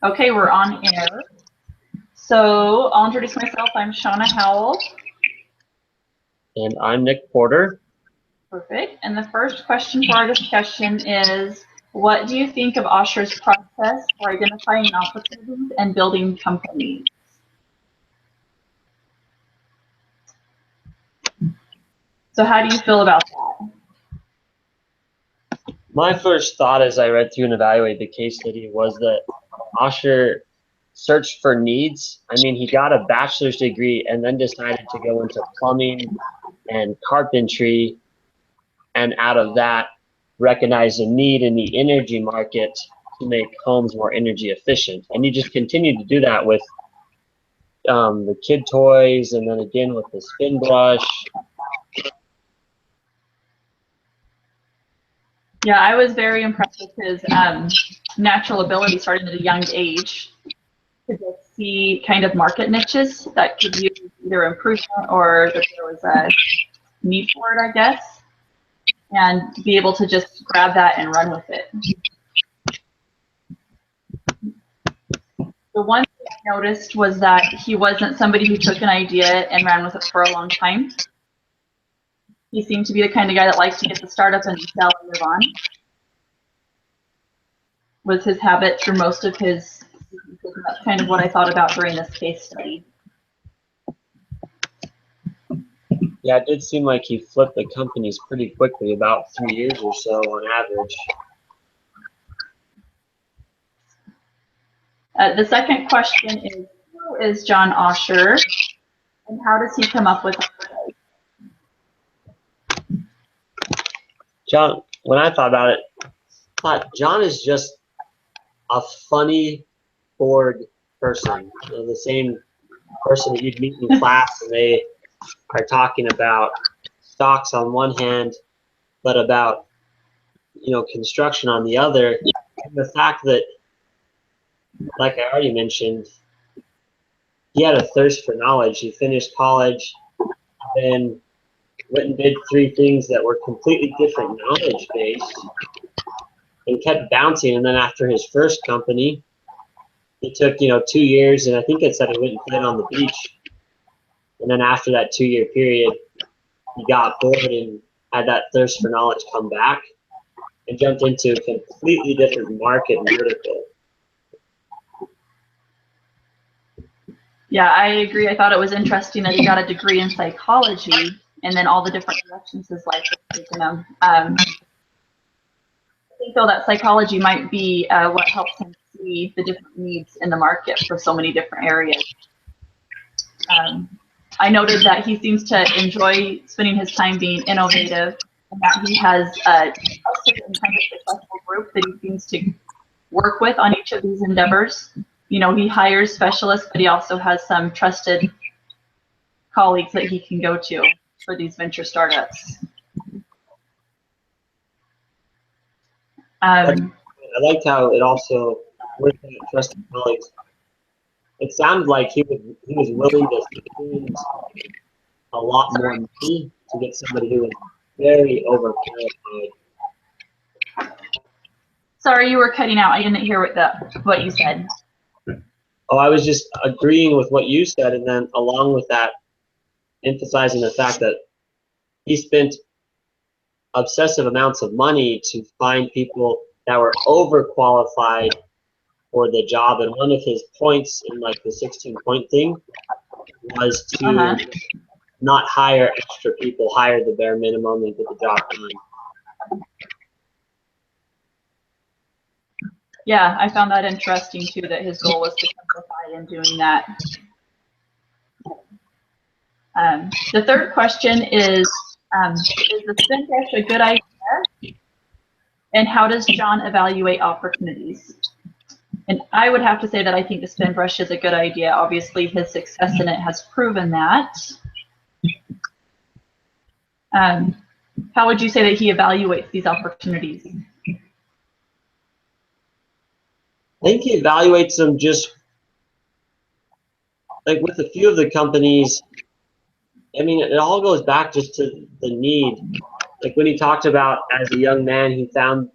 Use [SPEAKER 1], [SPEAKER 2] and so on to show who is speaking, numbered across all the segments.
[SPEAKER 1] Okay, we're on air. So I'll introduce myself. I'm Shauna Howell.
[SPEAKER 2] And I'm Nick Porter.
[SPEAKER 1] Perfect. And the first question for our discussion is, what do you think of Osher's process for identifying opportunities and building companies? So how do you feel about that?
[SPEAKER 2] My first thought as I read through and evaluated the case study was that Osher searched for needs. I mean, he got a bachelor's degree and then decided to go into plumbing and carpentry, and out of that, recognized a need in the energy market to make homes more energy efficient. And he just continued to do that with the kid toys, and then again with the spin brush.
[SPEAKER 1] Yeah, I was very impressed with his natural ability starting at a young age to just see kind of market niches that could use either improvement or that there was a need for it, I guess, and be able to just grab that and run with it. The one thing I noticed was that he wasn't somebody who took an idea and ran with it for a long time. He seemed to be the kind of guy that likes to get the startup and sell and move on. Was his habit through most of his, that's kind of what I thought about during this case study.
[SPEAKER 2] Yeah, it did seem like he flipped the companies pretty quickly, about 3 years or so on average.
[SPEAKER 1] The second question is, who is John Osher, and how does he come up with ideas?
[SPEAKER 2] John, when I thought about it, I thought John is just a funny, bored person. You know, the same person that you'd meet in class, and they are talking about stocks on one hand, but about, construction on the other. And the fact that, like I already mentioned, he had a thirst for knowledge. He finished college, then went and did 3 things that were completely different knowledge based, and kept bouncing. And then after his first company, it took 2 years, and I think it said he went and played on the beach. And then after that 2-year period, he got bored and had that thirst for knowledge come back and jumped into a completely different market and vertical.
[SPEAKER 1] Yeah, I agree. I thought it was interesting that he got a degree in psychology and then all the different directions his life has taken him. I think, though, that psychology might be what helps him see the different needs in the market for so many different areas. I noted that he seems to enjoy spending his time being innovative, and that he has a certain kind of successful group that he seems to work with on each of these endeavors. You know, he hires specialists, but he also has some trusted colleagues that he can go to for these venture startups.
[SPEAKER 2] I liked how it also, with that trusted colleagues, it sounded like he was willing to spend a lot more money to get somebody who was very overqualified.
[SPEAKER 1] Sorry, you were cutting out. I didn't hear what you said.
[SPEAKER 2] Oh, I was just agreeing with what you said, and then along with that, emphasizing the fact that he spent obsessive amounts of money to find people that were overqualified for the job. And one of his points in like the 16-point thing was to not hire extra people, hire the bare minimum and get the job done.
[SPEAKER 1] Yeah, I found that interesting too, that his goal was to simplify in doing that. The third question is the spin brush a good idea? And how does John evaluate opportunities? And I would have to say that I think the spin brush is a good idea. Obviously, his success in it has proven that. How would you say that he evaluates these opportunities?
[SPEAKER 2] I think he evaluates them just like with a few of the companies. I mean, it all goes back just to the need. Like when he talked about as a young man, he found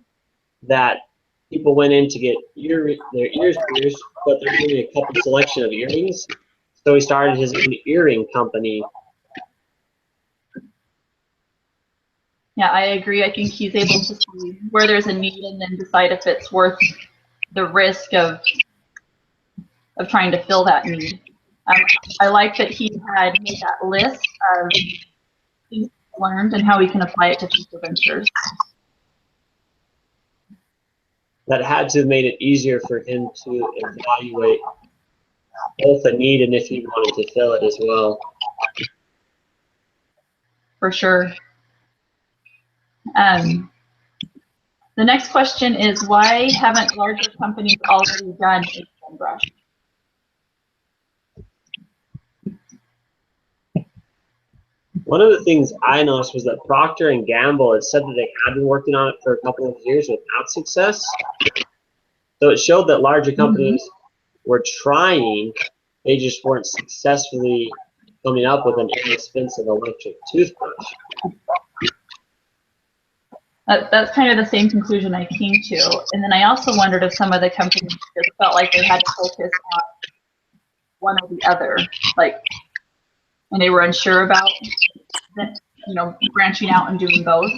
[SPEAKER 2] that people went in to get their ears pierced, but there's only a couple selection of earrings. So he started his own earring company.
[SPEAKER 1] Yeah, I agree. I think he's able to see where there's a need and then decide if it's worth the risk of trying to fill that need. I like that he had made that list of things he learned and how he can apply it to future ventures.
[SPEAKER 2] That had to have made it easier for him to evaluate both the need and if he wanted to fill it as well.
[SPEAKER 1] For sure. The next question is, why haven't larger companies already done a brush?
[SPEAKER 2] One of the things I noticed was that Procter & Gamble had said that they had been working on it for a couple of years without success. So it showed that larger companies were trying, they just weren't successfully coming up with an inexpensive electric toothbrush.
[SPEAKER 1] That's kind of the same conclusion I came to. And then I also wondered if some of the companies just felt like they had to focus on one or the other, like, and they were unsure about, branching out and doing both.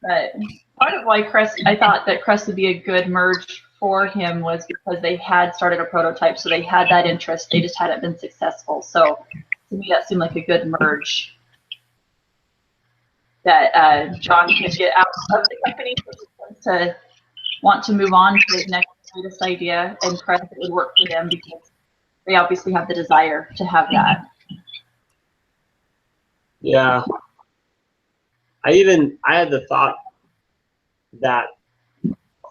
[SPEAKER 1] But part of why I thought that Crest would be a good merge for him was because they had started a prototype, so they had that interest. They just hadn't been successful. So to me, that seemed like a good merge. That John can get out of the company to want to move on to his next latest idea, and Crest would work for them because they obviously have the desire to have that.
[SPEAKER 2] Yeah. I had the thought that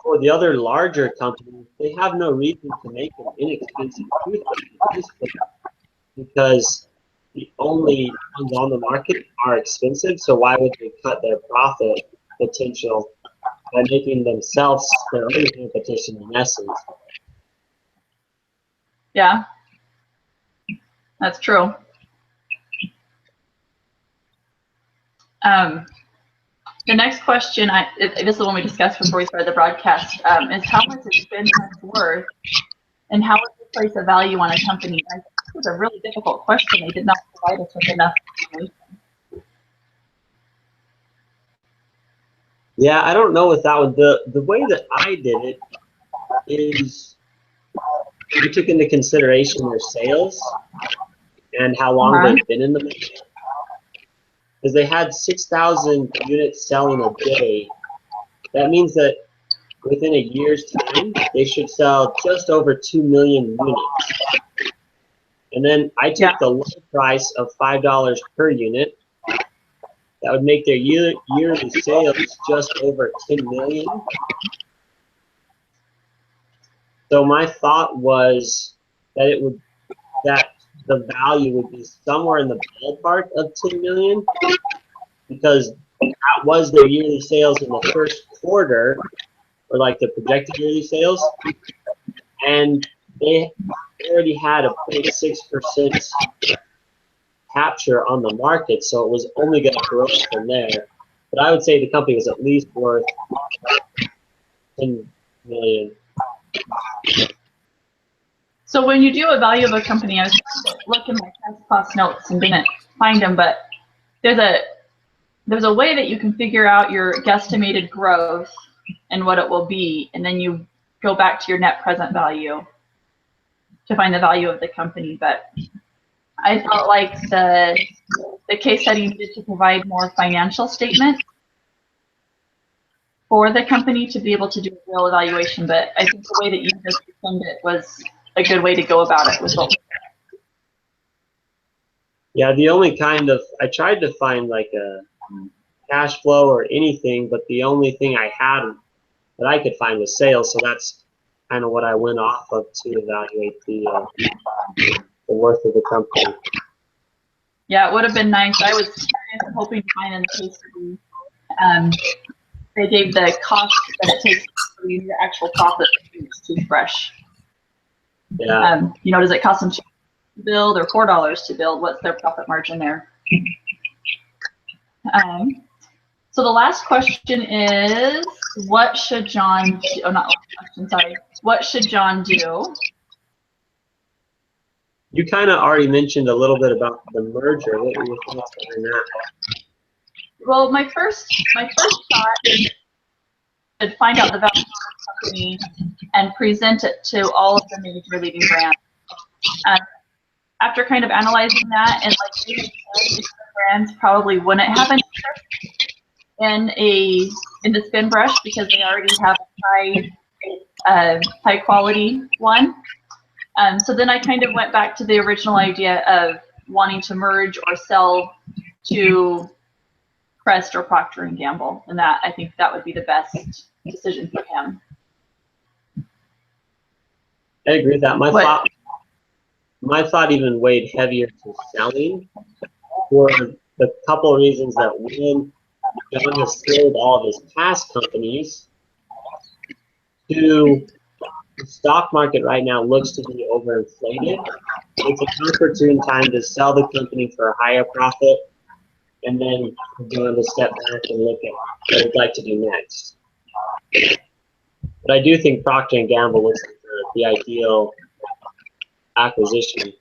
[SPEAKER 2] for the other larger companies, they have no reason to make an inexpensive toothbrush because the only ones on the market are expensive, so why would they cut their profit potential by making themselves their own competition in essence?
[SPEAKER 1] Yeah, that's true. The next question, this is the one we discussed before we started the broadcast, is how much is spend worth, and how would you place a value on a company? I think this was a really difficult question. They did not provide us with enough information.
[SPEAKER 2] Yeah, I don't know with that one. The way that I did it is I took into consideration their sales and how long they've been in the market. Because they had 6,000 units selling a day. That means that within a year's time, they should sell just over 2 million units. And then I took the low price of $5 per unit. That would make their yearly sales just over 10 million. So my thought was that the value would be somewhere in the ballpark of 10 million, because that was their yearly sales in the first quarter, or like the projected yearly sales, and they already had a 0.6% capture on the market, so it was only going to grow from there. But I would say the company was at least worth 10 million.
[SPEAKER 1] So when you do a value of a company, I was trying to look in my test cost notes and didn't find them, but there's a way that you can figure out your guesstimated growth and what it will be, and then you go back to your net present value to find the value of the company. But I felt like the case study needed to provide more financial statements for the company to be able to do a real evaluation. But I think the way that you just explained it was a good way to go about it.
[SPEAKER 2] Yeah, the only I tried to find like a cash flow or anything, but the only thing I had that I could find was sales. So that's kind of what I went off of to evaluate the worth of the company.
[SPEAKER 1] Yeah, it would have been nice. I was hoping to find in the case study, they gave the cost that it takes for your actual profit to use toothbrush.
[SPEAKER 2] Yeah.
[SPEAKER 1] Does it cost them $2 to build or $4 to build? What's their profit margin there? So the last question is, what should John do? Oh, not last question, sorry. what should John do?
[SPEAKER 2] You kind of already mentioned a little bit about the merger. What were your thoughts behind that?
[SPEAKER 1] Well, my first thought is to find out the value of the company and present it to all of the major leading brands. After kind of analyzing that, and like you said, the brands probably wouldn't have an interest in the spin brush because they already have a high quality one. So then I kind of went back to the original idea of wanting to merge or sell to Crest or Procter & Gamble, and that I think that would be the best decision for him.
[SPEAKER 2] I agree with that. My thought even weighed heavier to selling for the couple of reasons that one, John has sold all of his past companies. Two, the stock market right now looks to be overinflated. It's an opportune time to sell the company for a higher profit and then go to step back and look at what I'd like to do next. But I do think Procter & Gamble looks like the ideal acquisition.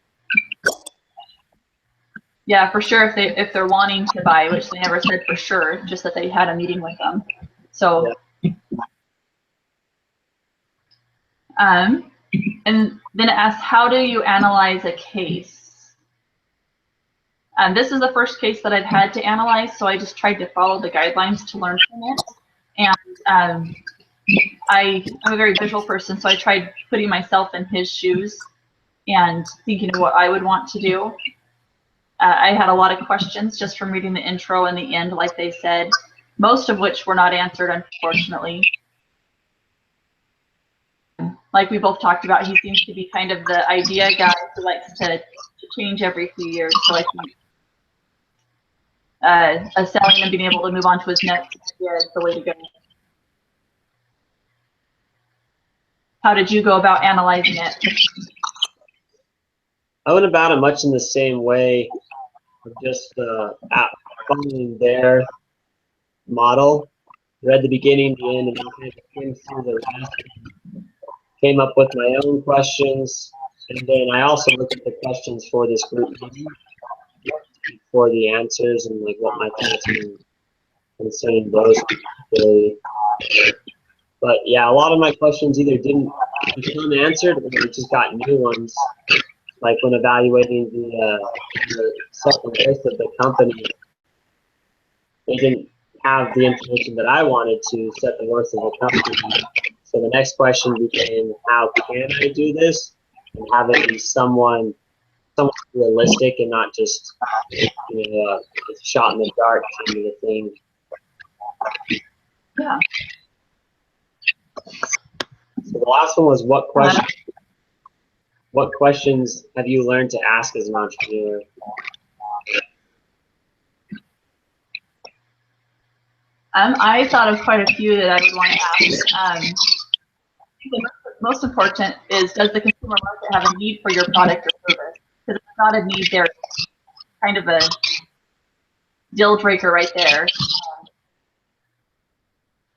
[SPEAKER 1] Yeah, for sure. If they're wanting to buy, which they never said for sure, just that they had a meeting with them. So, and then it asks, how do you analyze a case? This is the first case that I've had to analyze, so I just tried to follow the guidelines to learn from it. And I'm a very visual person, so I tried putting myself in his shoes and thinking of what I would want to do. I had a lot of questions just from reading the intro and the end, like they said, most of which were not answered, unfortunately. Like we both talked about, he seems to be kind of the idea guy who likes to change every few years. So I think selling and being able to move on to his next idea is the way to go. How did you go about analyzing it?
[SPEAKER 2] I went about it much in the same way, of just following their model. Read the beginning, the end, and then kind of came through the rest. Came up with my own questions, and then I also looked at the questions for this group meeting for the answers and like what my thoughts were concerning those. But yeah, a lot of my questions either didn't become answered or we just got new ones. Like when evaluating the self-worth of the company, they didn't have the information that I wanted to set the worth of the company. So the next question became, how can I do this? And have it be somewhat realistic and not just a shot in the dark kind of a thing.
[SPEAKER 1] Yeah.
[SPEAKER 2] So the last one was what questions have you learned to ask as an entrepreneur?
[SPEAKER 1] I thought of quite a few that I would want to ask. The most important is, does the consumer market have a need for your product or service? Because if it's not a need, there's kind of a deal breaker right there.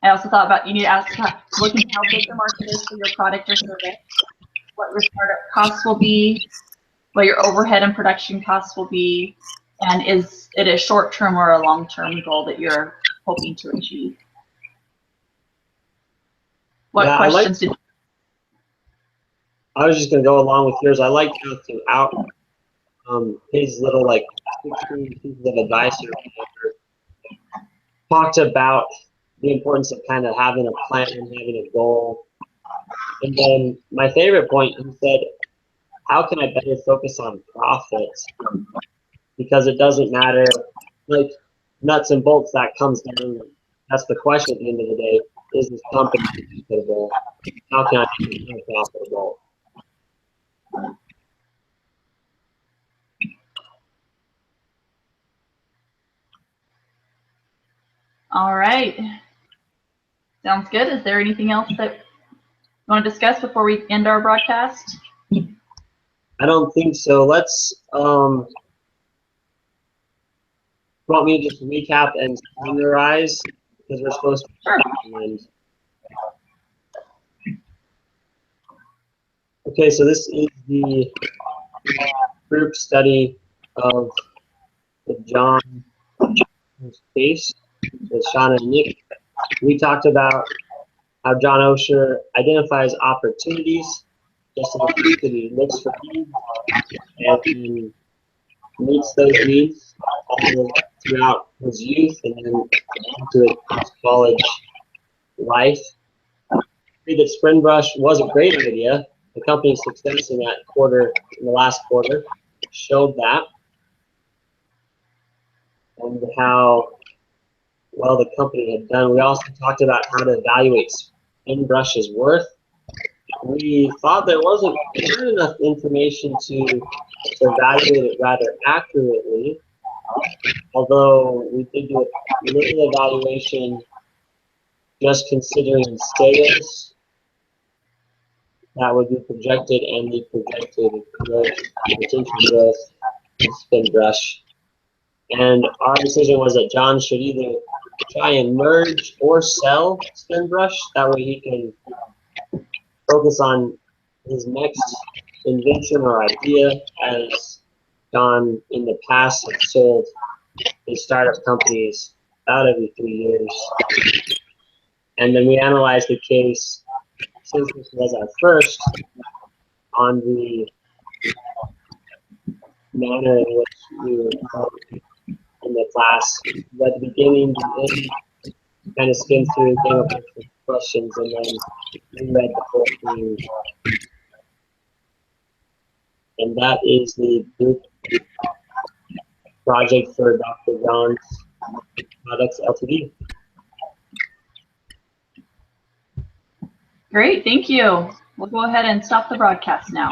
[SPEAKER 1] I also thought about, you need to ask, look at how big the market is for your product or service, what your startup costs will be, what your overhead and production costs will be, and is it a short-term or a long-term goal that you're hoping to achieve? What questions did you?
[SPEAKER 2] I was just going to go along with yours. I like how throughout his little 16 pieces of advice talked about the importance of kind of having a plan and having a goal. And then my favorite point, he said, how can I better focus on profits? Because it doesn't matter, like nuts and bolts, that comes down. That's the question at the end of the day. Is this company profitable? How can I make it more profitable?
[SPEAKER 1] All right. Sounds good. Is there anything else that you want to discuss before we end our broadcast?
[SPEAKER 2] I don't think so. Let's, want me to just recap and summarize? Because we're supposed to.
[SPEAKER 1] Sure.
[SPEAKER 2] Okay, so this is the group study of the John case with Sean and Nick. We talked about how John Osher identifies opportunities, just in the case that he looks for needs and meets those needs all throughout his youth and then into his college life. That SpringBrush was a great idea. The company's success in that quarter, in the last quarter, showed that, and how well the company had done. We also talked about how to evaluate SpringBrush's worth. We thought there wasn't enough information to evaluate it rather accurately, although we did do a little evaluation just considering sales that would be projected and the projected growth, potential growth of SpringBrush. And our decision was that John should either try and merge or sell SpringBrush. That way he can focus on his next invention or idea, as John in the past had sold his startup companies about every 3 years. And then we analyzed the case, since this was our first, on the manner in which we were taught in the class. At the beginning, the end, kind of skimmed through, came up with some questions, and then we read the whole thing. And that is the group project for Dr. John's Products Ltd.
[SPEAKER 1] Great, thank you. We'll go ahead and stop the broadcast now.